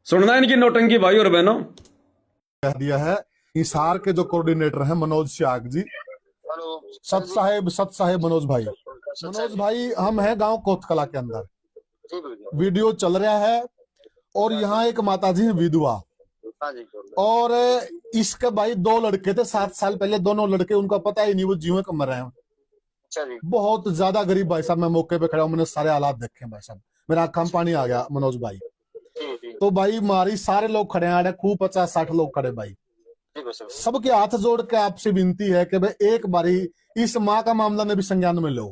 सुनना है इनकी नौटंकी भाई और बहनों। कह दिया है हिसार के जो कोऑर्डिनेटर हैं मनोज श्याग जी। हेलो सत साहेब मनोज भाई हम हैं गांव कोतकला के अंदर। जी भैया। वीडियो चल रहा है और यहाँ एक माता जी है विधवा, हाँ जी और इसके भाई दो लड़के थे 7 साल पहले, दोनों लड़के उनका पता ही नहीं वो जीवे कम रहे हैं। अच्छा जी। बहुत ज्यादा गरीब भाई साहब, मैं मौके पे खड़ा हूँ, मैंने सारे हालात देखे भाई साहब, मेरा आंखों में पानी आ गया मनोज भाई। जी जी तो भाई मारी सारे लोग खड़े हैं, खूब 50-60 लोग खड़े भाई। जी बस सबके हाथ जोड़ के आपसे विनती है कि भाई एक बारी इस माँ का मामला ने भी संज्ञान में लो।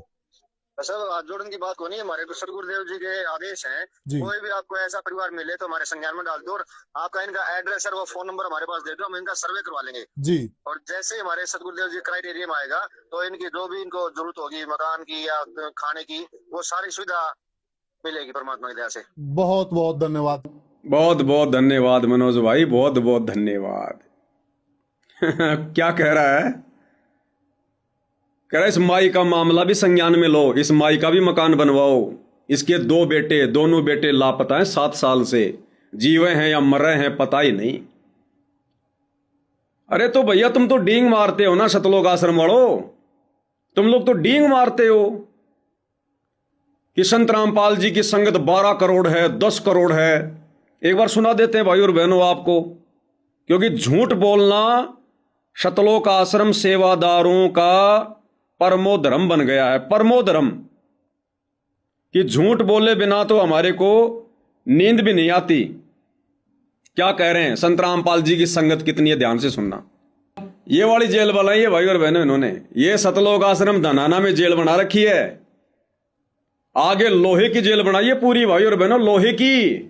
सर हाथ जोड़ने की बात को नहीं, हमारे तो सदगुरुदेव जी के आदेश हैं। जी। कोई भी आपको ऐसा परिवार मिले तो हमारे संज्ञान में डाल दो, और आपका इनका एड्रेस और वो फोन नंबर हमारे पास दे दो, हम इनका सर्वे करवा लेंगे। जी। और जैसे ही हमारे सदगुरुदेव जी क्राइटेरिया में आएगा तो इनकी जो भी इनको जरूरत होगी मकान की या खाने की, वो सारी सुविधा मिलेगी परमात्मा की दया से। बहुत बहुत धन्यवाद। बहुत बहुत धन्यवाद मनोज भाई, बहुत बहुत धन्यवाद। क्या कह रहा है? कह रहा है इस माई का मामला भी संज्ञान में लो, इस माई का भी मकान बनवाओ। इसके 2 बेटे, दोनों बेटे लापता हैं 7 साल से, जीवे हैं या मर रहे हैं पता ही नहीं। अरे तो भैया तुम तो डींग मारते हो ना सतलोक आश्रम वालों, तुम लोग तो डींग मारते हो कि संत रामपाल जी की संगत 12 करोड़ है, 10 करोड़ है। एक बार सुना देते हैं भाई और बहनों आपको, क्योंकि झूठ बोलना सतलोक आश्रम सेवादारों का परमो धर्म बन गया है। परमो धर्म कि झूठ बोले बिना तो हमारे को नींद भी नहीं आती। क्या कह रहे हैं? संत रामपाल जी की संगत कितनी है, ध्यान से सुनना। ये वाली जेल बनाई है भाई और बहनों इन्होंने, ये सतलोक आश्रम धनाना में जेल बना रखी है। आगे लोहे की जेल बनाई है पूरी भाई और बहनों, लोहे की।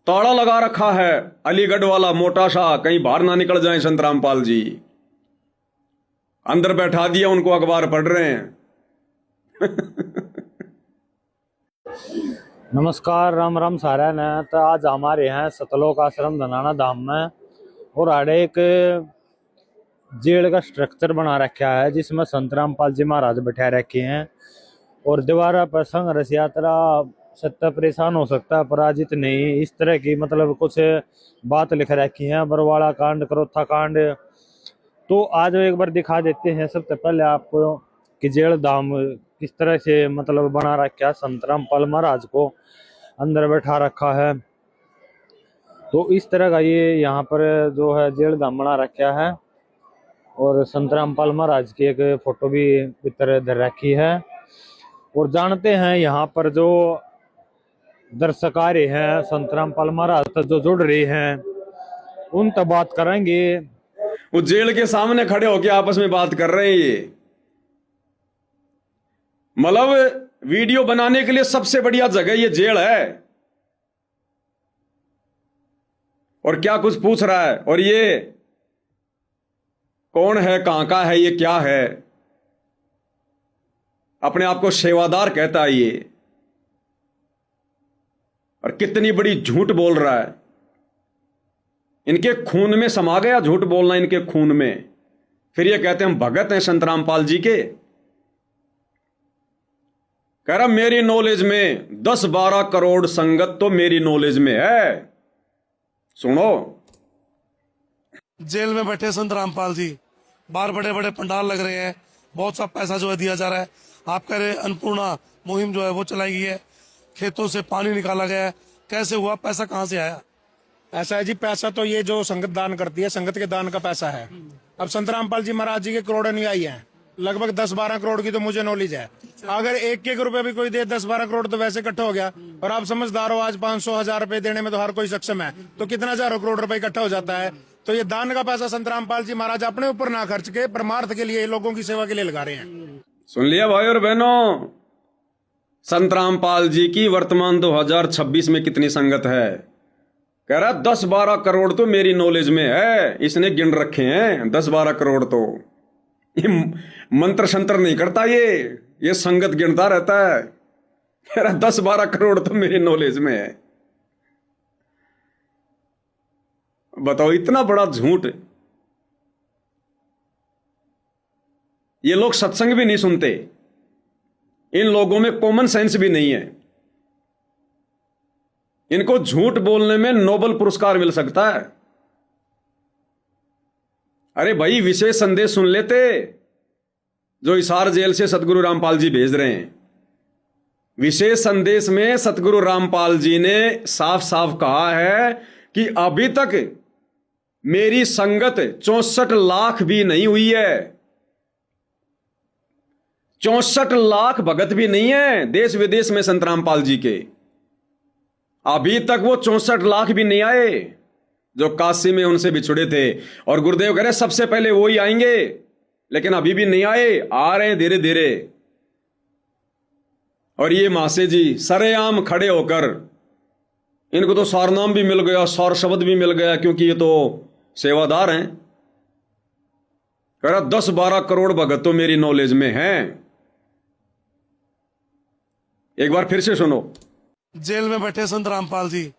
ताला लगा रखा है अलीगढ़ वाला मोटा सा, कहीं बाहर ना निकल जाए संत रामपाल जी। अंदर बैठा दिया उनको, अखबार पढ़ रहे हैं। नमस्कार, राम राम सारा ने। तो आज हमारे यहाँ सतलोक आश्रम धनाना धाम में और आड़े एक जेल का स्ट्रक्चर बना रखा है जिसमें संत रामपाल जी महाराज बैठा रखे हैं। और दीवारा पर संघर्ष यात्रा सत्य परेशान हो सकता है पराजित नहीं, इस तरह की मतलब कुछ बात लिख रखी है। बरवाड़ा कांड, करोथा कांड। तो आज एक बार दिखा देते हैं सबसे पहले आपको कि जेल धाम किस तरह से मतलब बना रखा है। संत रामपाल महाराज को अंदर बैठा रखा है। तो इस तरह का ये यहाँ पर जो है जेल धाम बना रखा है। और संत रामपाल महाराज की एक फोटो भी भीतर धर रखी है। और जानते हैं यहाँ पर जो दर्शक आ रहे हैं संत रामपाल महाराज तक जो जुड़ रहे हैं उन तक बात करेंगे। वो जेल के सामने खड़े होके आपस में बात कर रहे हैं। ये मतलब वीडियो बनाने के लिए सबसे बढ़िया जगह ये जेल है। और क्या कुछ पूछ रहा है, और ये कौन है, कहां का है, ये क्या है, अपने आप को सेवादार कहता है ये। और कितनी बड़ी झूठ बोल रहा है। इनके खून में समा गया झूठ बोलना, इनके खून में। फिर ये कहते हैं हम भगत हैं संत रामपाल जी के। कह रहा मेरी नॉलेज में 10-12 करोड़ संगत तो मेरी नॉलेज में है। सुनो, जेल में बैठे संत रामपाल जी, बाहर बड़े बड़े पंडाल लग रहे हैं, बहुत सा पैसा जो है दिया जा रहा है। आप कह रहे अन्नपूर्णा मुहिम जो है वो चलाई गई है, खेतों से पानी निकाला गया है। कैसे हुआ, पैसा कहाँ से आया? ऐसा है जी, पैसा तो ये जो संगत दान करती है, संगत के दान का पैसा है। अब संत रामपाल जी महाराज जी के करोड़ अनुयायी हैं, लगभग 10-12 करोड़ की तो मुझे नॉलेज है। अगर एक रुपए भी कोई दे 10-12 करोड़ तो वैसे इकट्ठा हो गया। और आप समझदार हो, आज 500-1000 रुपए देने में तो हर कोई सक्षम है, तो कितना हजारों करोड़ रुपए इकट्ठा हो जाता है। तो ये दान का पैसा संत रामपाल जी महाराज अपने ऊपर ना खर्च के परमार्थ के लिए, लोगों की सेवा के लिए लगा रहे हैं। सुन लिया भाई और बहनों, संत रामपाल जी की वर्तमान 2026 में कितनी संगत है। कह रहा 10-12 करोड़ तो मेरी नॉलेज में है। इसने गिन रखे हैं 10-12 करोड़। तो ये मंत्र शंत्र नहीं करता, ये संगत गिनता रहता है। कह रहा 10-12 करोड़ तो मेरी नॉलेज में है। बताओ, इतना बड़ा झूठ। ये लोग सत्संग भी नहीं सुनते, इन लोगों में कॉमन सेंस भी नहीं है। इनको झूठ बोलने में नोबेल पुरस्कार मिल सकता है। अरे भाई, विशेष संदेश सुन लेते जो हिसार जेल से सतगुरु रामपाल जी भेज रहे हैं। विशेष संदेश में सतगुरु रामपाल जी ने साफ साफ कहा है कि अभी तक मेरी संगत 64 लाख भी नहीं हुई है। 64 लाख भगत भी नहीं है देश विदेश में संत रामपाल जी के। अभी तक वो 64 लाख भी नहीं आए जो काशी में उनसे बिछुड़े थे। और गुरुदेव कह रहे सबसे पहले वो ही आएंगे, लेकिन अभी भी नहीं आए, आ रहे हैं धीरे धीरे। और ये मासे जी सरेआम खड़े होकर, इनको तो सारनाम भी मिल गया, सौर शब्द भी मिल गया, क्योंकि ये तो सेवादार हैं। कह रहा 10-12 करोड़ भगत तो मेरी नॉलेज में हैं। एक बार फिर से सुनो। जेल में बैठे संत रामपाल जी,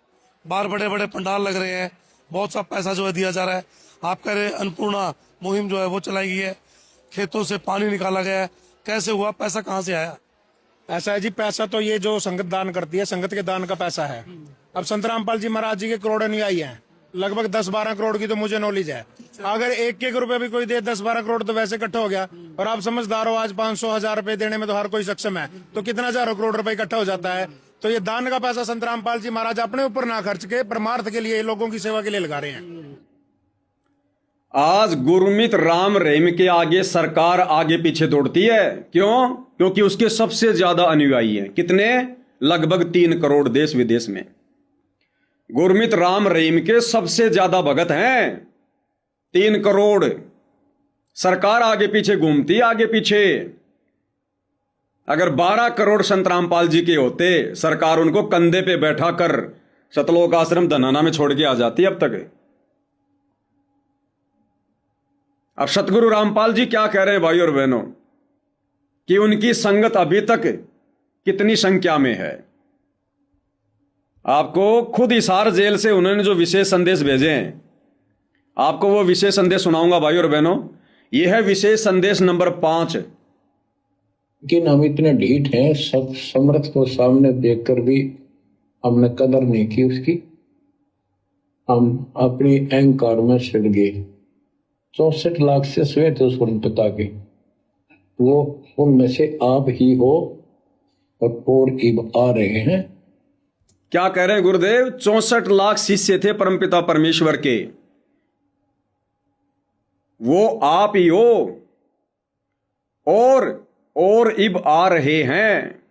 बाहर बड़े बड़े पंडाल लग रहे हैं, बहुत सा पैसा जो है दिया जा रहा है। आप कह रहे अन्नपूर्णा मुहिम जो है वो चलाई गई है, खेतों से पानी निकाला गया है, कैसे हुआ, पैसा कहाँ से आया? ऐसा है जी, पैसा तो ये जो संगत दान करती है, संगत के दान का पैसा है। अब संत रामपाल जी महाराज जी के करोड़ अनुयायी हैं, लगभग 10-12 करोड़ की तो मुझे नॉलेज है। अगर एक रुपए भी कोई दे 10-12 करोड़ तो वैसे इकट्ठा हो गया। और आप समझदार हो, आज 500-1000 रुपए देने में तो हर कोई सक्षम है, तो कितना हजारों करोड़ रुपए इकट्ठा हो जाता है। तो ये दान का पैसा संत रामपाल जी महाराज अपने ऊपर ना खर्च के परमार्थ के लिए, लोगों की सेवा के लिए लगा रहे हैं। आज गुरमीत राम रहीम के आगे सरकार आगे पीछे दौड़ती है। क्यों? क्योंकि उसके सबसे ज्यादा अनुयायी हैं। कितने? लगभग 3 करोड़ देश विदेश में। गुरमीत राम रहीम के सबसे ज्यादा भगत हैं 3 करोड़। सरकार आगे पीछे घूमती, आगे पीछे। अगर 12 करोड़ संत रामपाल जी के होते, सरकार उनको कंधे पे बैठा कर सतलोक आश्रम धनाना में छोड़ के आ जाती अब तक। अब सतगुरु रामपाल जी क्या कह रहे हैं भाई और बहनों, कि उनकी संगत अभी तक कितनी संख्या में है। आपको खुद हिसार जेल से उन्होंने जो विशेष संदेश भेजे हैं, आपको वो विशेष संदेश सुनाऊंगा भाई और बहनों। यह है विशेष संदेश नंबर 5। लेकिन हम इतने ढीठ हैं, सब समर्थ को सामने देखकर भी हमने कदर नहीं की उसकी। हम अपनी अहंकार में सिड़ गए। 64 लाख से श्वेत उस पिता के, वो उनमें से आप ही हो और इब आ रहे हैं। क्या कह रहे हैं गुरुदेव? 64 लाख शिष्य थे परमपिता परमेश्वर के, वो आप ही हो और इब आ रहे हैं।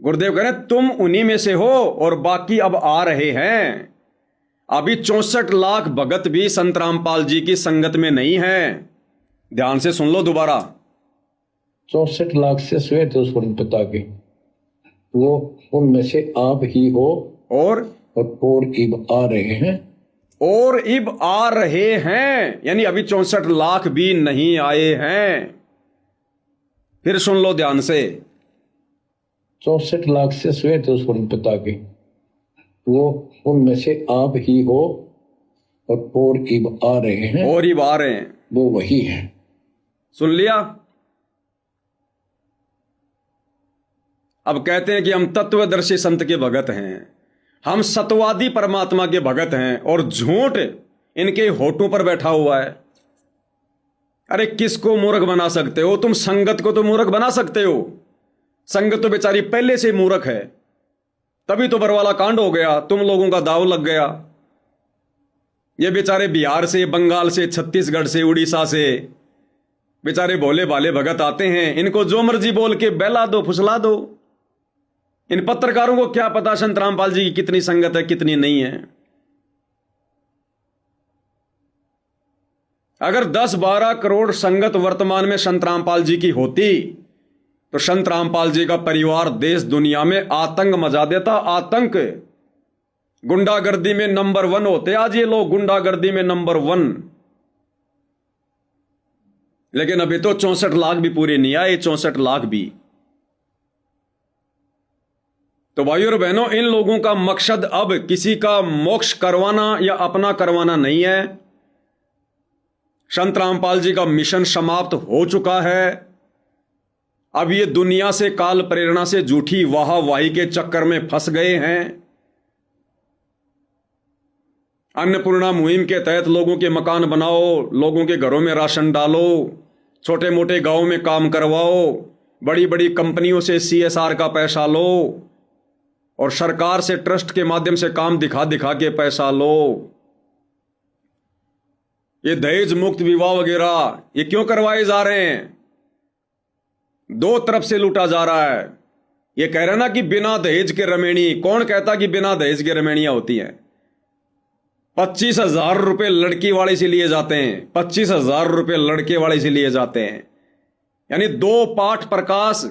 गुरुदेव कह रहे हैं तुम उन्हीं में से हो और बाकी अब आ रहे हैं। अभी 64 लाख भगत भी संत रामपाल जी की संगत में नहीं है। ध्यान से सुन लो दोबारा। 64 लाख से श्वेत उस पिता के, वो उनमें से आप ही हो और इब आ रहे हैं। और इब आ रहे हैं, यानी अभी 64 लाख भी नहीं आए हैं। फिर सुन लो ध्यान से। 64 लाख से श्वेत उस पिता के, वो उनमें से आप ही हो और इब आ रहे हैं। और इब आ रहे हैं, वो वही है। सुन लिया? अब कहते हैं कि हम तत्वदर्शी संत के भगत हैं, हम सतवादी परमात्मा के भगत हैं, और झूठ इनके होठों पर बैठा हुआ है। अरे किसको मूर्ख बना सकते हो तुम? संगत को तो मूर्ख बना सकते हो। संगत तो बेचारी पहले से मूर्ख है, तभी तो बरवाला कांड हो गया, तुम लोगों का दाव लग गया। ये बेचारे बिहार से, बंगाल से, छत्तीसगढ़ से, उड़ीसा से बेचारे भोले भाले भगत आते हैं, इनको जो मर्जी बोल के बहला दो, फुसला दो। इन पत्रकारों को क्या पता संत रामपाल जी की कितनी संगत है, कितनी नहीं है। अगर 10-12 करोड़ संगत वर्तमान में संत रामपाल जी की होती तो संत रामपाल जी का परिवार देश दुनिया में आतंक मचा देता। आतंक, गुंडागर्दी में नंबर 1 होते आज ये लोग, गुंडागर्दी में नंबर 1। लेकिन अभी तो 64 लाख भी पूरे नहीं आए, 64 लाख भी। तो भाइयों और बहनों, इन लोगों का मकसद अब किसी का मोक्ष करवाना या अपना करवाना नहीं है। संत रामपाल जी का मिशन समाप्त हो चुका है। अब ये दुनिया से, काल प्रेरणा से झूठी वाहवाही के चक्कर में फंस गए हैं। अन्नपूर्णा मुहिम के तहत लोगों के मकान बनाओ, लोगों के घरों में राशन डालो, छोटे मोटे गांव में काम करवाओ, बड़ी बड़ी कंपनियों से CSR का पैसा लो और सरकार से ट्रस्ट के माध्यम से काम दिखा दिखा के पैसा लो। ये दहेज मुक्त विवाह वगैरह ये क्यों करवाए जा रहे हैं? दो तरफ से लूटा जा रहा है। ये कह रहे ना कि बिना दहेज के रमेणी, कौन कहता कि बिना दहेज के रमेणियां होती हैं? 25,000 रुपए लड़की वाले से लिए जाते हैं, 25,000 रुपए लड़के वाले से लिए जाते हैं। यानी 2 पाठ प्रकाश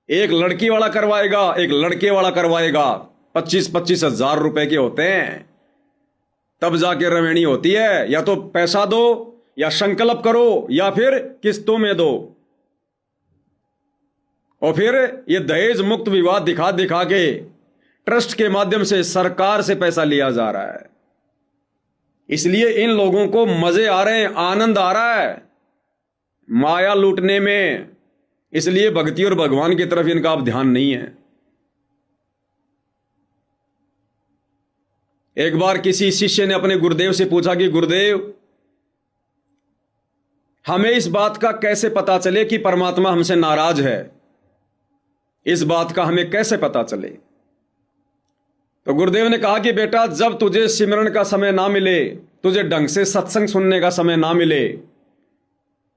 एक लड़की वाला करवाएगा, एक लड़के वाला करवाएगा। 25,000 रुपए के होते हैं, तब जाके रमेणी होती है। या तो पैसा दो, या संकल्प करो, या फिर किस्तों में दो। और फिर ये दहेज मुक्त विवाह दिखा दिखा के ट्रस्ट के माध्यम से सरकार से पैसा लिया जा रहा है। इसलिए इन लोगों को मजे आ रहे हैं, आनंद आ रहा है माया लूटने में। इसलिए भक्ति और भगवान की तरफ इनका अब ध्यान नहीं है। एक बार किसी शिष्य ने अपने गुरुदेव से पूछा कि गुरुदेव, हमें इस बात का कैसे पता चले कि परमात्मा हमसे नाराज है? इस बात का हमें कैसे पता चले? तो गुरुदेव ने कहा कि बेटा, जब तुझे सिमरन का समय ना मिले, तुझे ढंग से सत्संग सुनने का समय ना मिले,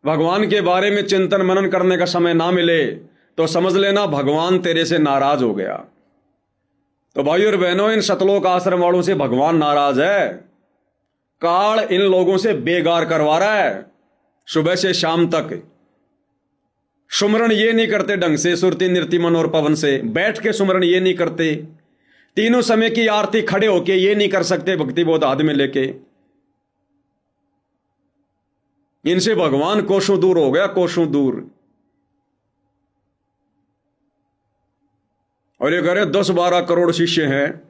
भगवान के बारे में चिंतन मनन करने का समय ना मिले, तो समझ लेना भगवान तेरे से नाराज हो गया। तो भाई और बहनों, इन सतलोक आश्रम वालों से भगवान नाराज है। काल इन लोगों से बेगार करवा रहा है। सुबह से शाम तक सुमरण ये नहीं करते ढंग से, सुरति नृत्य मन और पवन से बैठ के सुमरण ये नहीं करते, तीनों समय की आरती खड़े होके ये नहीं कर सकते, भक्ति बोध हाथ में लेके। इनसे भगवान कोसों दूर हो गया, कोसों दूर। और ये कह रहे 10-12 करोड़ शिष्य हैं,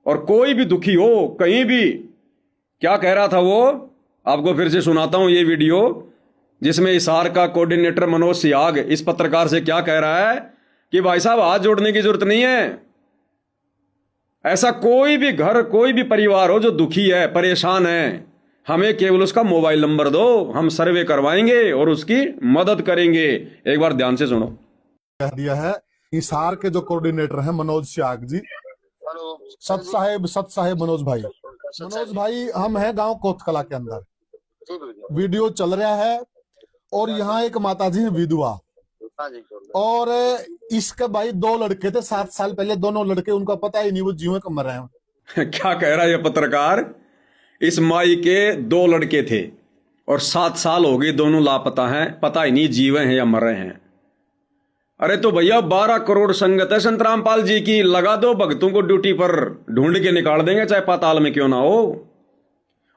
और कोई भी दुखी हो कहीं भी, क्या कह रहा था वो, आपको फिर से सुनाता हूं ये वीडियो, जिसमें इसार का कोऑर्डिनेटर मनोज सियाग इस पत्रकार से क्या कह रहा है कि भाई साहब, हाथ जोड़ने की जरूरत नहीं है। ऐसा कोई भी घर, कोई भी परिवार हो जो दुखी है, परेशान है, हमें केवल उसका मोबाइल नंबर दो, हम सर्वे करवाएंगे और उसकी मदद करेंगे। एक बार ध्यान से सुनो। कह दिया है इसार के जो कोऑर्डिनेटर हैं मनोज सियाग जी, हेलो सत साहेब मनोज भाई। मनोज भाई, हम हैं गांव कोतकला के अंदर, जी भैया। वीडियो चल रहा है, और यहाँ एक माताजी है विधवा, हाँ जी। और इसके भाई 2 लड़के थे 7 साल पहले, दोनों लड़के, उनका पता ही नहीं वो जीवन कम मर रहे हैं। क्या कह रहा है ये पत्रकार? इस माई के 2 लड़के थे और 7 साल हो गए, दोनों लापता हैं, पता ही नहीं जीवे हैं या मर रहे हैं। अरे तो भैया 12 करोड़ संगत है संत रामपाल जी की, लगा दो भक्तों को ड्यूटी पर, ढूंढ के निकाल देंगे चाहे पाताल में क्यों ना हो।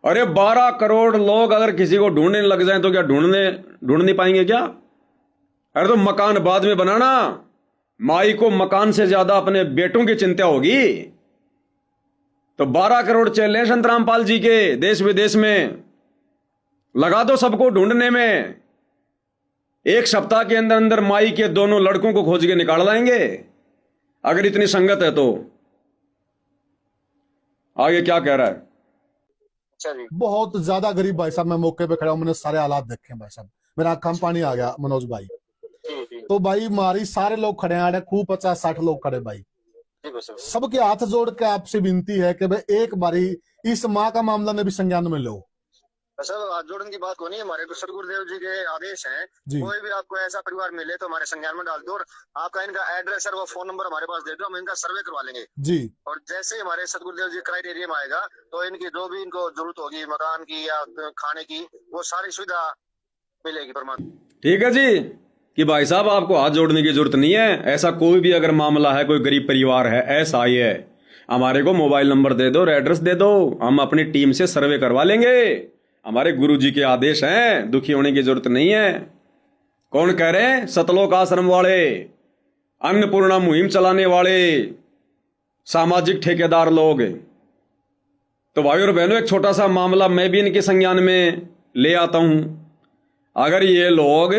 अरे 12 करोड़ लोग अगर किसी को ढूंढने लग जाए तो क्या ढूंढ नहीं पाएंगे क्या? अरे तो मकान बाद में बनाना, माई को मकान से ज्यादा अपने बेटों की चिंता होगी। तो 12 करोड़ चले संत रामपाल जी के देश विदेश में, लगा दो सबको ढूंढने में। 1 सप्ताह के अंदर अंदर माई के दोनों लड़कों को खोज के निकाल लाएंगे, अगर इतनी संगत है तो। आगे क्या कह रहा है? अच्छा जी। बहुत ज्यादा गरीब भाई साहब, मैं मौके पे खड़ा हूं, मैंने सारे हालात देखे भाई साहब, मेरा आंखों में पानी आ गया मनोज भाई। जी जी तो भाई मारी सारे लोग खड़े हैं, खूब 50-60 लोग खड़े भाई। जी बस। सबके हाथ जोड़ के आपसे विनती है कि भाई एक बारी इस माँ का मामला ने भी संज्ञान में लो। सर, हाथ जोड़ने की बात को नहीं है, हमारे तो सदगुरुदेव जी के आदेश हैं, जी। कोई भी आपको ऐसा परिवार मिले तो हमारे संज्ञान में डाल दो, और आपका इनका एड्रेस और वो फोन नंबर हमारे पास दे दो, हम इनका सर्वे करवा लेंगे। जी। और जैसे ही हमारे सदगुरुदेव जी क्राइटेरिया में आएगा, तो इनकी जो भी इनको जरूरत होगी मकान की या खाने की, वो सारी सुविधा मिलेगी परमात्मा। ठीक है जी, कि भाई साहब आपको हाथ जोड़ने की जरूरत नहीं है। ऐसा कोई भी अगर मामला है, कोई गरीब परिवार है, ऐसा ही है, हमारे को मोबाइल नंबर दे दो और एड्रेस दे दो, हम अपनी टीम से सर्वे करवा लेंगे। हमारे गुरु जी के आदेश हैं, दुखी होने की जरूरत नहीं है। कौन कह रहे हैं? सतलोक आश्रम वाले, अन्नपूर्णा मुहिम चलाने वाले सामाजिक ठेकेदार लोग। तो भाई और बहनों, एक छोटा सा मामला मैं भी इनके संज्ञान में ले आता हूं। अगर ये लोग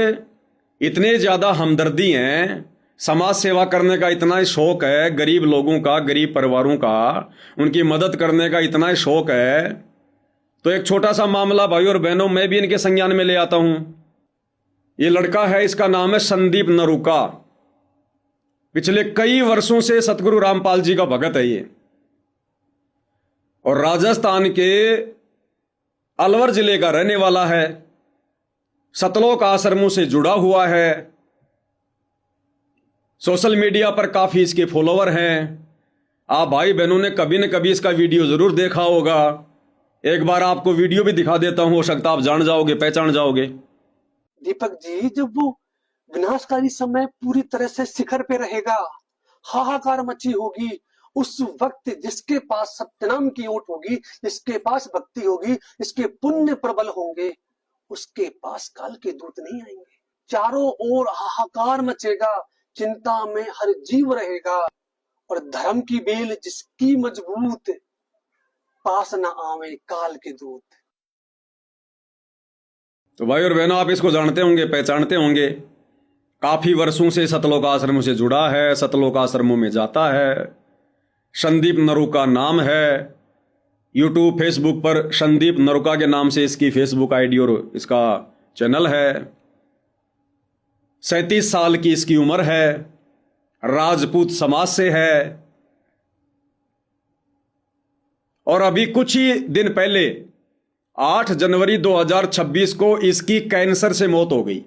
इतने ज्यादा हमदर्दी हैं, समाज सेवा करने का इतना ही शौक है, गरीब लोगों का, गरीब परिवारों का उनकी मदद करने का इतना ही शौक है, तो एक छोटा सा मामला भाई और बहनों मैं भी इनके संज्ञान में ले आता हूं। ये लड़का है, इसका नाम है संदीप नरूका। पिछले कई वर्षों से सतगुरु रामपाल जी का भगत है ये, और राजस्थान के अलवर जिले का रहने वाला है। सतलोक आश्रमों से जुड़ा हुआ है। सोशल मीडिया पर काफी इसके फॉलोवर हैं। आप भाई बहनों ने कभी न कभी इसका वीडियो जरूर देखा होगा। एक बार आपको वीडियो भी दिखा देता हूं, हो सकता आप जान जाओगे, पहचान जाओगे। दीपक जी, जब वो विनाशकारी समय पूरी तरह से शिखर पे रहेगा, हाहाकार मची होगी, उस वक्त जिसके पास सत्यनाम की ओट होगी, जिसके पास भक्ति होगी, जिसके पुण्य प्रबल होंगे, उसके पास काल के दूत नहीं आएंगे। चारों ओर हाहाकार मचेगा, चिंता में हर जीव रहेगा, और धर्म की बेल जिसकी मजबूत, पास न आवे काल के दूत। तो भाई और बहनों, आप इसको जानते होंगे, पहचानते होंगे। काफी वर्षों से सतलोक आश्रमों से जुड़ा है, सतलोक आश्रमों में जाता है। संदीप नरूका नाम है। यूट्यूब, फेसबुक पर संदीप नरूका के नाम से इसकी फेसबुक आईडी और इसका चैनल है। 37 साल की इसकी उम्र है। राजपूत समाज से है। और अभी कुछ ही दिन पहले 8 जनवरी 2026 को इसकी कैंसर से मौत हो गई।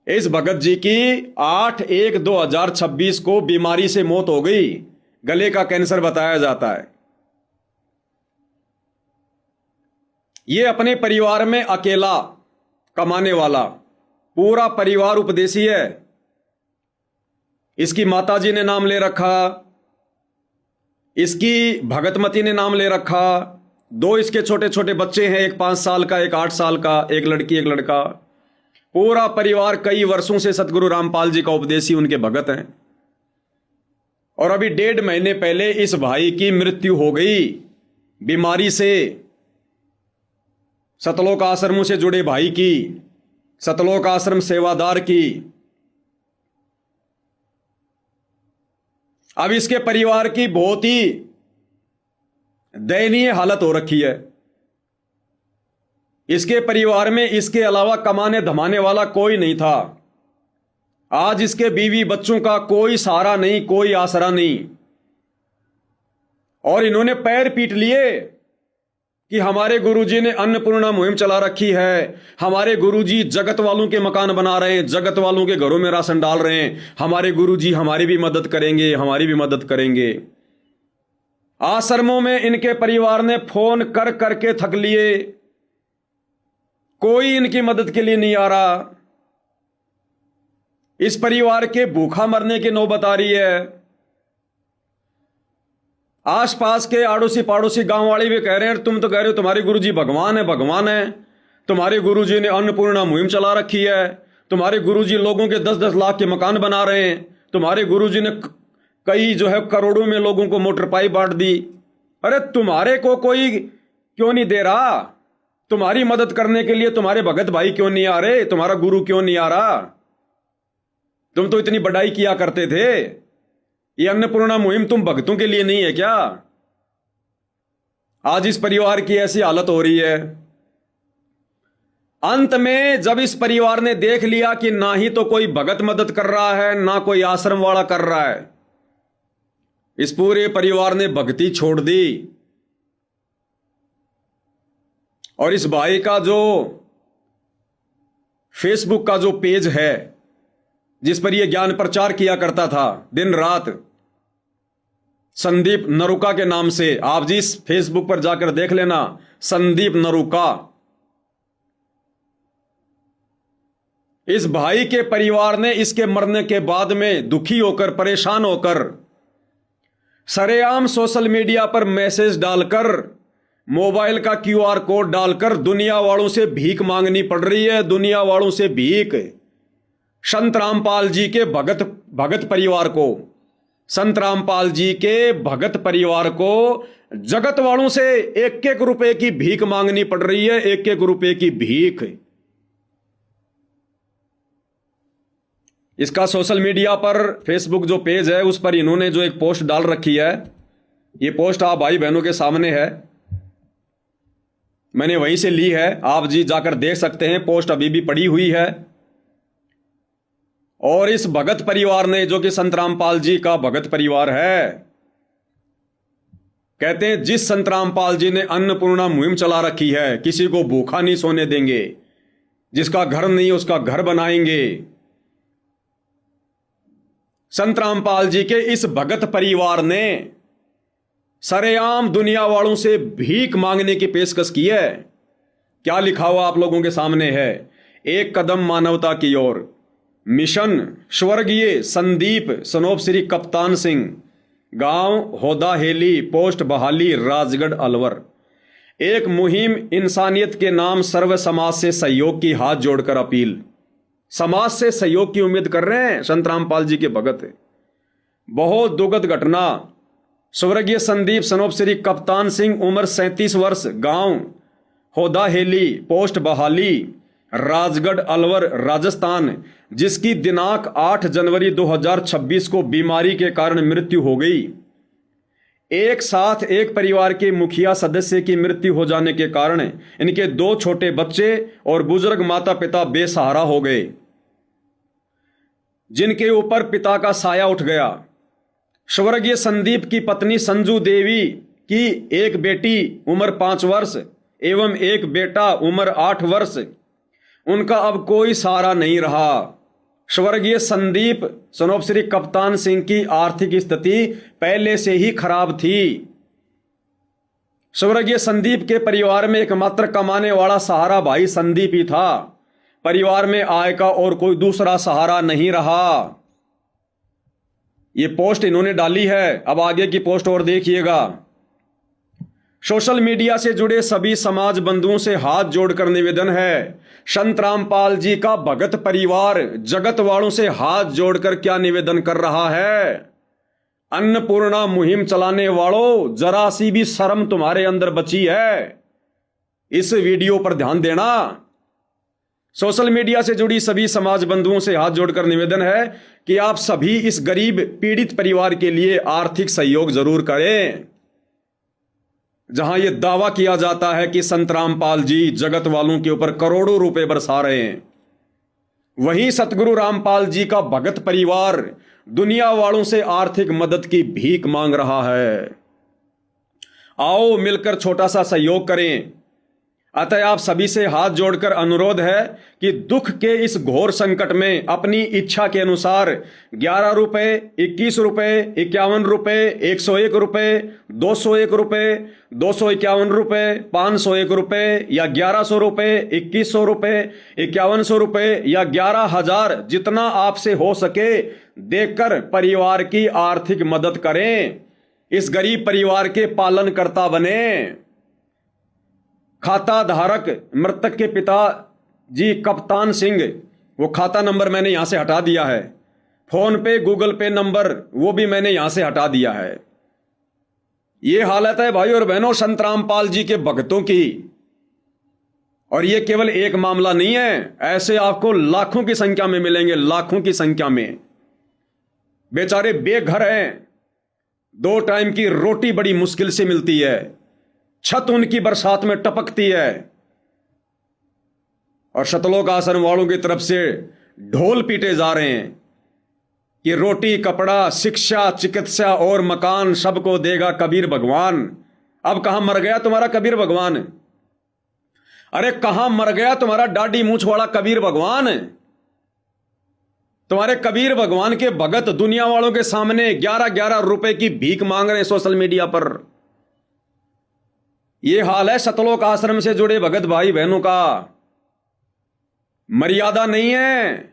इस भगत जी की 8/1/2026 को बीमारी से मौत हो गई। गले का कैंसर बताया जाता है। ये अपने परिवार में अकेला कमाने वाला, पूरा परिवार उपदेशी है। इसकी माताजी ने नाम ले रखा, इसकी भगतमती ने नाम ले रखा। 2 इसके छोटे छोटे बच्चे हैं, एक 5 साल का, एक 8 साल का, एक लड़की एक लड़का। पूरा परिवार कई वर्षों से सतगुरु रामपाल जी का उपदेशी, उनके भगत हैं। और अभी 1.5 महीने पहले इस भाई की मृत्यु हो गई बीमारी से। सतलोक आश्रमों से जुड़े भाई की, सतलोक आश्रम सेवादार की। अब इसके परिवार की बहुत ही दयनीय हालत हो रखी है। इसके परिवार में इसके अलावा कमाने धमाने वाला कोई नहीं था। आज इसके बीवी बच्चों का कोई सहारा नहीं, कोई आसरा नहीं। और इन्होंने पैर पीट लिए कि हमारे गुरुजी ने अन्नपूर्णा मुहिम चला रखी है, हमारे गुरुजी जगत वालों के मकान बना रहे हैं, जगत वालों के घरों में राशन डाल रहे हैं, हमारे गुरुजी हमारी भी मदद करेंगे, हमारी भी मदद करेंगे। आश्रमों में इनके परिवार ने फोन कर करके थक लिए, कोई इनकी मदद के लिए नहीं आ रहा। इस परिवार के भूखा मरने की नौबत आ रही है। आसपास के आड़ोसी पाड़ोसी गांव वाले भी कह रहे हैं, तुम तो कह रहे हो तुम्हारे गुरुजी भगवान है, भगवान है, तुम्हारे गुरुजी ने अन्नपूर्णा मुहिम चला रखी है, तुम्हारे गुरुजी लोगों के 10-10 लाख के मकान बना रहे हैं, तुम्हारे गुरुजी ने कई जो है करोड़ों में लोगों को मोटर पाइप बांट दी। अरे तुम्हारे को कोई क्यों नहीं दे रहा? तुम्हारी मदद करने के लिए तुम्हारे भगत भाई क्यों नहीं आ रहे? तुम्हारा गुरु क्यों नहीं आ रहा? तुम तो इतनी बड़ाई किया करते थे। ये अन्नपूर्णा मुहिम तुम भक्तों के लिए नहीं है क्या? आज इस परिवार की ऐसी हालत हो रही है। अंत में जब इस परिवार ने देख लिया कि ना ही तो कोई भगत मदद कर रहा है, ना कोई आश्रम वाला कर रहा है, इस पूरे परिवार ने भक्ति छोड़ दी। और इस भाई का जो फेसबुक का जो पेज है, जिस पर यह ज्ञान प्रचार किया करता था दिन रात, संदीप नरूका के नाम से, आप जी इस फेसबुक पर जाकर देख लेना, संदीप नरूका। इस भाई के परिवार ने इसके मरने के बाद में दुखी होकर, परेशान होकर, सरेआम सोशल मीडिया पर मैसेज डालकर, मोबाइल का QR कोड डालकर दुनिया वालों से भीख मांगनी पड़ रही है। दुनिया वालों से भीख। संत रामपाल जी के भगत परिवार को, संत रामपाल जी के भगत परिवार को जगत वालों से 1-1 रुपए की भीख मांगनी पड़ रही है। 1-1 रुपए की भीख। इसका सोशल मीडिया पर फेसबुक जो पेज है उस पर इन्होंने जो एक पोस्ट डाल रखी है, ये पोस्ट आप भाई बहनों के सामने है, मैंने वहीं से ली है, आप जी जाकर देख सकते हैं। पोस्ट अभी भी पड़ी हुई है। और इस भगत परिवार ने, जो कि संत रामपाल जी का भगत परिवार है, कहते हैं जिस संत रामपाल जी ने अन्नपूर्णा मुहिम चला रखी है, किसी को भूखा नहीं सोने देंगे, जिसका घर नहीं उसका घर बनाएंगे। संत रामपाल जी के इस भगत परिवार ने सरेआम दुनिया वालों से भीख मांगने की पेशकश की है। क्या लिखा हुआ आप लोगों के सामने है, एक कदम मानवता की ओर, मिशन स्वर्गीय संदीप सनोप श्री कप्तान सिंह, गांव होदा हेली, पोस्ट बहाली, राजगढ़ अलवर। एक मुहिम इंसानियत के नाम, सर्व समाज से सहयोग की हाथ जोड़कर अपील। समाज से सहयोग की उम्मीद कर रहे हैं संत रामपाल जी के भगत। बहुत दुखद घटना, स्वर्गीय संदीप सनोप श्री कप्तान सिंह, उम्र 37 वर्ष, गांव होदा हेली, पोस्ट बहाली, राजगढ़ अलवर, राजस्थान, जिसकी दिनांक 8 जनवरी 2026 को बीमारी के कारण मृत्यु हो गई। एक साथ एक परिवार के मुखिया सदस्य की मृत्यु हो जाने के कारण इनके 2 छोटे बच्चे और बुजुर्ग माता पिता बेसहारा हो गए, जिनके ऊपर पिता का साया उठ गया। स्वर्गीय संदीप की पत्नी संजू देवी की एक बेटी उम्र 5 वर्ष एवं एक बेटा उम्र 8 वर्ष, उनका अब कोई सहारा नहीं रहा। स्वर्गीय संदीप सनोप श्री कप्तान सिंह की आर्थिक स्थिति पहले से ही खराब थी। स्वर्गीय संदीप के परिवार में एकमात्र कमाने वाला सहारा भाई संदीप ही था। परिवार में आय का और कोई दूसरा सहारा नहीं रहा। ये पोस्ट इन्होंने डाली है, अब आगे की पोस्ट और देखिएगा। सोशल मीडिया से जुड़े सभी समाज बंधुओं से हाथ जोड़कर निवेदन है, संत रामपाल जी का भगत परिवार जगत वालों से हाथ जोड़कर क्या निवेदन कर रहा है, अन्नपूर्णा मुहिम चलाने वालों, जरा सी भी शर्म तुम्हारे अंदर बची है? इस वीडियो पर ध्यान देना। सोशल मीडिया से जुड़ी सभी समाज बंधुओं से हाथ जोड़कर निवेदन है कि आप सभी इस गरीब पीड़ित परिवार के लिए आर्थिक सहयोग जरूर करें। जहां यह दावा किया जाता है कि संत रामपाल जी जगत वालों के ऊपर करोड़ों रुपए बरसा रहे हैं, वहीं सतगुरु रामपाल जी का भगत परिवार दुनिया वालों से आर्थिक मदद की भीख मांग रहा है। आओ मिलकर छोटा सा सहयोग करें। अतः आप सभी से हाथ जोड़कर अनुरोध है कि दुख के इस घोर संकट में अपनी इच्छा के अनुसार 11 रुपए, 21 रुपए, 51 रुपए, 101 रुपए, 201 रुपए, 251 रुपए, 501 रुपए या 1100 रुपए, 2100 रुपए, 5100 रुपए या 11,000, जितना आपसे हो सके देकर परिवार की आर्थिक मदद करें। इस गरीब परिवार के पालनकर्ता बने। खाता धारक मृतक के पिता जी कप्तान सिंह, वो खाता नंबर मैंने यहां से हटा दिया है। फोन पे, गूगल पे नंबर वो भी मैंने यहां से हटा दिया है। ये हालत है भाई और बहनों संत रामपाल जी के भक्तों की। और ये केवल एक मामला नहीं है, ऐसे आपको लाखों की संख्या में मिलेंगे, लाखों की संख्या में। बेचारे बेघर हैं, 2 टाइम की रोटी बड़ी मुश्किल से मिलती है, छत उनकी बरसात में टपकती है, और सतलोक आश्रम वालों की तरफ से ढोल पीटे जा रहे हैं कि रोटी, कपड़ा, शिक्षा, चिकित्सा और मकान सबको देगा कबीर भगवान। अब कहां मर गया तुम्हारा कबीर भगवान? अरे कहां मर गया तुम्हारा दाढ़ी मूंछ वाला कबीर भगवान? तुम्हारे कबीर भगवान के भगत दुनिया वालों के सामने 11-11 रुपए की भीख मांग रहे हैं सोशल मीडिया पर। यह हाल है सतलोक आश्रम से जुड़े भगत भाई बहनों का। मर्यादा नहीं है।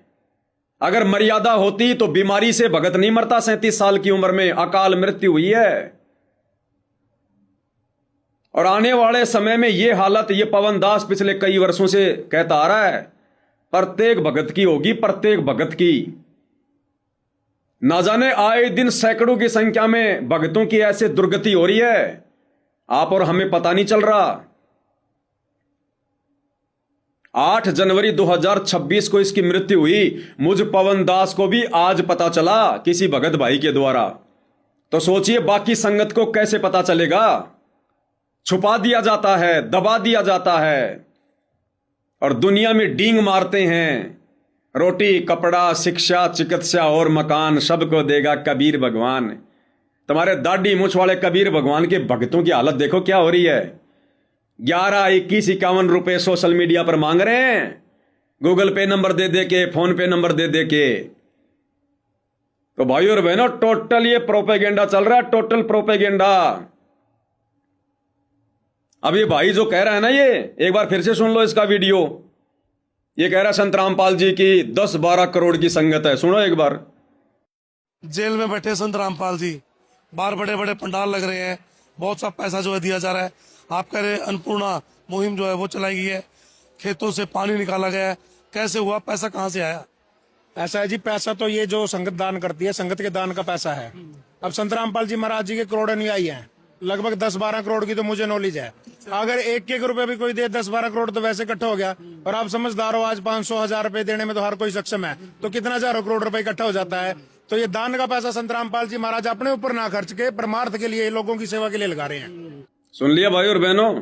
अगर मर्यादा होती तो बीमारी से भगत नहीं मरता। 37 साल की उम्र में अकाल मृत्यु हुई है। और आने वाले समय में यह हालत, यह पवन दास पिछले कई वर्षों से कहता आ रहा है, प्रत्येक भगत की होगी, प्रत्येक भगत की। ना जाने आए दिन सैकड़ों की संख्या में भगतों की ऐसे दुर्गति हो रही है, आप और हमें पता नहीं चल रहा। 8 जनवरी 2026 को इसकी मृत्यु हुई। मुझ पवन दास को भी आज पता चला किसी भगत भाई के द्वारा। तो सोचिए बाकी संगत को कैसे पता चलेगा। छुपा दिया जाता है, दबा दिया जाता है, और दुनिया में डींग मारते हैं। रोटी, कपड़ा, शिक्षा, चिकित्सा और मकान सबको देगा कबीर भगवान। तुम्हारे दाढ़ी मूंछ वाले कबीर भगवान के भक्तों की हालत देखो क्या हो रही है। 11, 21, 51 रुपए सोशल मीडिया पर मांग रहे हैं, गूगल पे नंबर दे दे के, फोन पे नंबर दे दे के। तो भाई और बहनों, टोटल ये प्रोपेगेंडा चल रहा है, टोटल प्रोपेगेंडा। अब ये भाई जो कह रहा है ना, ये एक बार फिर से सुन लो इसका वीडियो। ये कह रहा है संत रामपाल जी की 10-12 करोड़ की संगत है। सुनो एक बार। जेल में बैठे संत रामपाल जी, बाहर बड़े बड़े पंडाल लग रहे हैं, बहुत सा पैसा जो है दिया जा रहा है। आप कह रहे हैं अन्नपूर्णा मुहिम जो है वो चलाई गई है, खेतों से पानी निकाला गया है, कैसे हुआ, पैसा कहाँ से आया? ऐसा है जी, पैसा तो ये जो संगत दान करती है, संगत के दान का पैसा है। अब संत रामपाल जी महाराज जी के करोड़ अनुयायी हैं, लगभग 10-12 करोड़ की तो मुझे नॉलेज है। अगर एक रुपए भी कोई दे 10-12 करोड़ तो वैसे इकट्ठा हो गया। और आप समझदार हो, आज 500-1000 रुपए देने में तो हर कोई सक्षम है, तो कितना हजारों करोड़ रुपए इकट्ठा हो जाता है। तो ये दान का पैसा संत रामपाल जी महाराज अपने ऊपर ना खर्च के परमार्थ के लिए, लोगों की सेवा के लिए लगा रहे हैं। सुन लिया भाई और बहनों,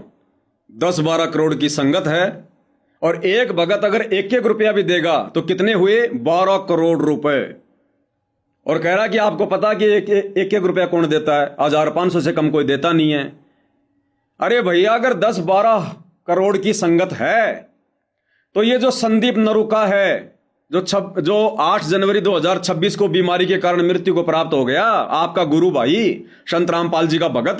10-12 करोड़ की संगत है, और एक भगत अगर 1-1 रुपया भी देगा तो कितने हुए? 12 करोड़ रुपए। और कह रहा कि आपको पता कि एक रुपया कौन देता है? 1500 से कम कोई देता नहीं है। अरे भैया, अगर 10-12 करोड़ की संगत है तो ये जो संदीप नरूका है, जो 8 जनवरी 2026 को बीमारी के कारण मृत्यु को प्राप्त हो गया, आपका गुरु भाई संत रामपाल जी का भगत,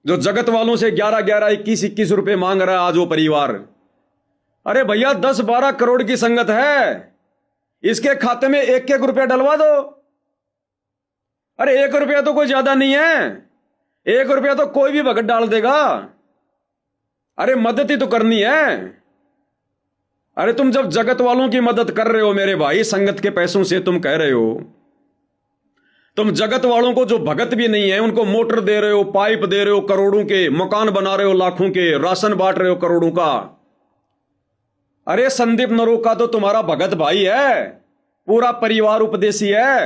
जो जगत वालों से 11-11, 21-21 रुपए मांग रहा है आज वो परिवार। अरे भैया, 10-12 करोड़ की संगत है, इसके खाते में 1-1 रुपया डलवा दो। अरे 1 रुपया तो कोई ज्यादा नहीं है, 1 रुपया तो कोई भी भगत डाल देगा। अरे मदद ही तो करनी है। अरे तुम जब जगत वालों की मदद कर रहे हो मेरे भाई, संगत के पैसों से तुम कह रहे हो, तुम जगत वालों को जो भगत भी नहीं है उनको मोटर दे रहे हो, पाइप दे रहे हो करोड़ों के, मकान बना रहे हो लाखों के, राशन बांट रहे हो करोड़ों का। अरे संदीप नरूका तो तुम्हारा भगत भाई है, पूरा परिवार उपदेशी है।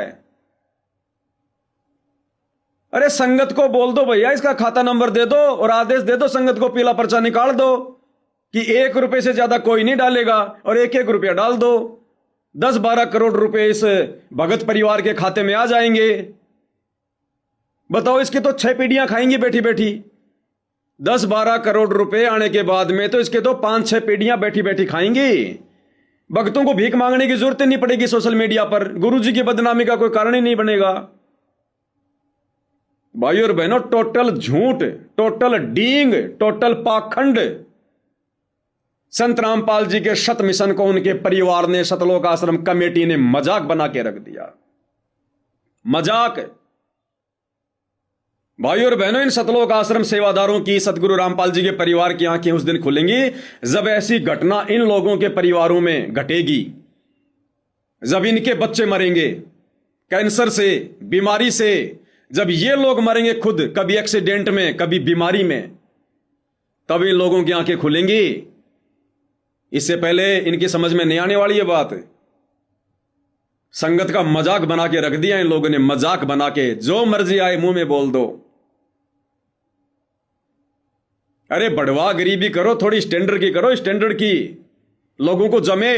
अरे संगत को बोल दो भैया, इसका खाता नंबर दे दो और आदेश दे दो, संगत को पीला पर्चा निकाल दो कि 1 रुपए से ज्यादा कोई नहीं डालेगा, और 1-1 रुपया डाल दो। 10-12 करोड़ रुपए इस भगत परिवार के खाते में आ जाएंगे। बताओ, इसकी तो 6 पीढ़ियां खाएंगी बैठी बैठी। 10-12 करोड़ रुपए आने के बाद में तो इसके तो 5-6 पीढ़ियां बैठी बैठी खाएंगी। भक्तों को भीख मांगने की जरूरत नहीं पड़ेगी सोशल मीडिया पर, गुरुजी की बदनामी का कोई कारण ही नहीं बनेगा। भाई और बहनों, टोटल झूठ, टोटल डींग, टोटल पाखंड। संत रामपाल जी के शत मिशन को उनके परिवार ने, सतलोक आश्रम कमेटी ने मजाक बना के रख दिया। मजाक। भाई और बहनों, इन सतलोक आश्रम सेवादारों की, सतगुरु रामपाल जी के परिवार की आंखें उस दिन खुलेंगी जब ऐसी घटना इन लोगों के परिवारों में घटेगी, जब इनके बच्चे मरेंगे कैंसर से, बीमारी से, जब ये लोग मरेंगे खुद, कभी एक्सीडेंट में, कभी बीमारी में, तब इन लोगों की आंखें खुलेंगी। इससे पहले इनकी समझ में नहीं आने वाली ये बात। संगत का मजाक बना के रख दिया इन लोगों ने, मजाक बना के, जो मर्जी आए मुंह में बोल दो। अरे बढ़वा गरीबी करो, थोड़ी स्टैंडर्ड की करो, स्टैंडर्ड की, लोगों को जमे।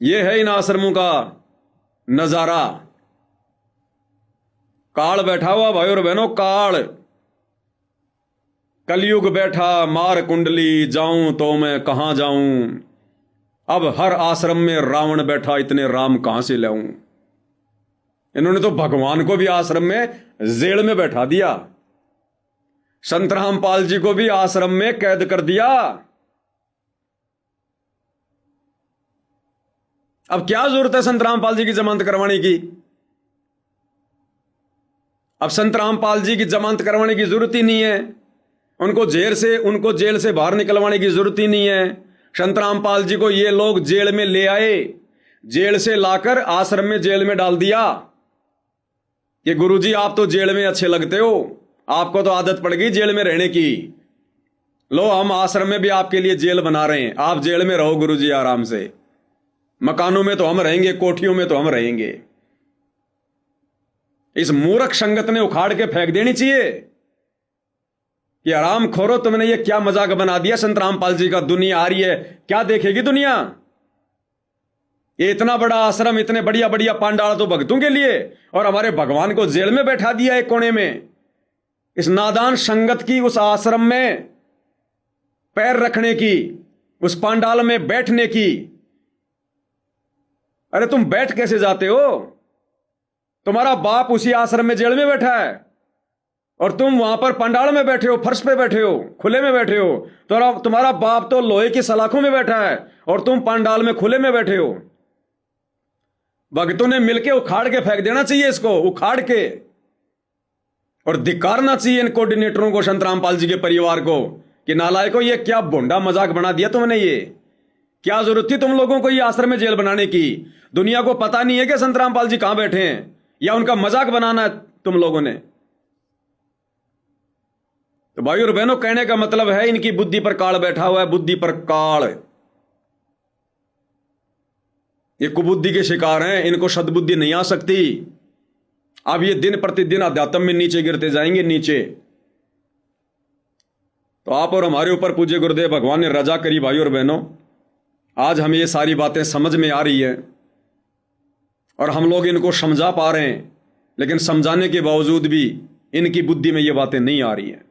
ये है इन आश्रमों का नजारा। काल बैठा हुआ भाई और बहनों, काल, कलयुग बैठा, मार कुंडली, जाऊं तो मैं कहां जाऊं। अब हर आश्रम में रावण बैठा, इतने राम कहां से लाऊं। इन्होंने तो भगवान को भी आश्रम में जेल में बैठा दिया, संत रामपाल जी को भी आश्रम में कैद कर दिया। अब क्या जरूरत है संत रामपाल जी की जमानत करवाने की? अब संत रामपाल जी की जमानत करवाने की जरूरत ही नहीं है, उनको जेल से बाहर निकलवाने की जरूरत ही नहीं है। संत रामपाल जी को ये लोग जेल में ले आए, जेल से लाकर आश्रम में, जेल में डाल दिया कि गुरुजी आप तो जेल में अच्छे लगते हो, आपको तो आदत पड़ गई जेल में रहने की, लो हम आश्रम में भी आपके लिए जेल बना रहे हैं, आप जेल में रहो गुरुजी आराम से। मकानों में तो हम रहेंगे, कोठियों में तो हम रहेंगे। इस मूर्ख संगत ने उखाड़ के फेंक देनी चाहिए कि आराम खोरो, तुमने ये क्या मजाक बना दिया संत रामपाल जी का। दुनिया आ रही है, क्या देखेगी दुनिया। ये इतना बड़ा आश्रम, इतने बढ़िया बढ़िया पांडाल तो भक्तों के लिए, और हमारे भगवान को जेल में बैठा दिया एक कोने में। इस नादान संगत की उस आश्रम में पैर रखने की, उस पांडाल में बैठने की। अरे तुम बैठ कैसे जाते हो? तुम्हारा बाप उसी आश्रम में जेल में बैठा है और तुम वहां पर पंडाल में बैठे हो, फर्श पे बैठे हो, खुले में बैठे हो। तो तुम्हारा बाप तो लोहे की सलाखों में बैठा है और तुम पंडाल में खुले में बैठे हो। भक्तों ने मिलके उखाड़ के फेंक देना चाहिए इसको, उखाड़ के, और धिक्कारना चाहिए इन कोऑर्डिनेटरों को, संत रामपाल जी के परिवार को, कि नालायकों ये क्या भोंडा मजाक बना दिया तुमने। ये क्या जरूरत थी तुम लोगों को ये आश्रम में जेल बनाने की? दुनिया को पता नहीं है कि संत रामपाल जी कहां बैठे हैं, या उनका मजाक बनाना है तुम लोगों ने? तो भाई और बहनों, कहने का मतलब है इनकी बुद्धि पर काल बैठा हुआ है, बुद्धि पर काल। ये कुबुद्धि के शिकार हैं, इनको सद्बुद्धि नहीं आ सकती। अब ये दिन प्रतिदिन अध्यात्म में नीचे गिरते जाएंगे, नीचे। तो आप और हमारे ऊपर पूज्य गुरुदेव भगवान ने रजा करी भाई और बहनों। आज हमें ये सारी बातें समझ में आ रही है और हम लोग इनको समझा पा रहे हैं, लेकिन समझाने के बावजूद भी इनकी बुद्धि में ये बातें नहीं आ रही हैं।